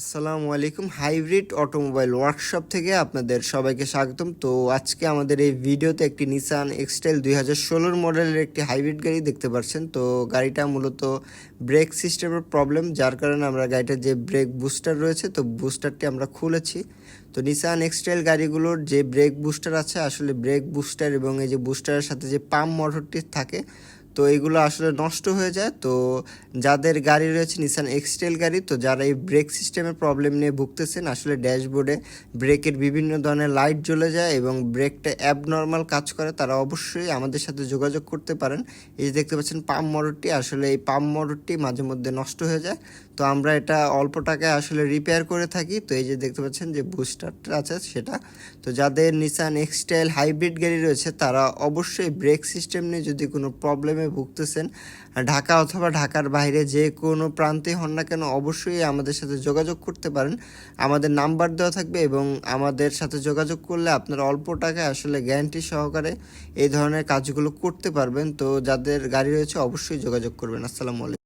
আসসালামু আলাইকুম। Hybrid automobile workshop থেকে আপনাদের সবাইকে স্বাগতম। তো আজকে আমাদের এই ভিডিওতে একটি নিসান এক্সটাইল 2016 মডেলের একটি হাইব্রিড গাড়ি দেখতে পাচ্ছেন। তো গাড়িটা মূলত ব্রেক সিস্টেমের প্রবলেম, যার কারণে আমরা গাড়িটার যে ব্রেক বুস্টার রয়েছে তো বুস্টারটি আমরা খুলেছি। তো নিসান এক্সটাইল গাড়িগুলোর যে ব্রেক বুস্টার আছে, আসলে ব্রেক বুস্টার এবং এই যে বুস্টারের সাথে যে পাম্প মোটরটি থাকে তো এইগুলো আসলে নষ্ট হয়ে যায়। তো যাদের গাড়ি রয়েছে নিসান এক্সটাইল গাড়ি, তো যারা এই ব্রেক সিস্টেমের প্রবলেম নিয়ে ভুগতেছেন, আসলে ড্যাশবোর্ডে ব্রেকের বিভিন্ন ধরনের লাইট জ্বলে যায় এবং ব্রেকটা অ্যাবনর্মাল কাজ করে, তারা অবশ্যই আমাদের সাথে যোগাযোগ করতে পারেন। এই যে দেখতে পাচ্ছেন পাম্প মোটরটি, আসলে এই পাম্প মোটরটি মাঝে মধ্যে নষ্ট হয়ে যায়, তো আমরা এটা অল্প টাকায় আসলে রিপেয়ার করে থাকি। তো এই যে দেখতে পাচ্ছেন যে বুস্টারটা আছে সেটা। তো যাদের নিসান এক্সটাইল হাইব্রিড গাড়ি রয়েছে তারা অবশ্যই ব্রেক সিস্টেম নিয়ে যদি কোনো প্রবলেমে ভুগতেছেন, ঢাকা অথবা ঢাকার বাইরে যে কোনো প্রান্তে হন না কেন, অবশ্যই আমাদের সাথে যোগাযোগ করতে পারেন। আমাদের নাম্বার দেওয়া থাকবে এবং আমাদের সাথে যোগাযোগ করলে আপনারা অল্প টাকায় আসলে গ্যারান্টি সহকারে এই ধরনের কাজগুলো করতে পারবেন। তো যাদের গাড়ি রয়েছে অবশ্যই যোগাযোগ করবেন। আসসালামু আলাইকুম।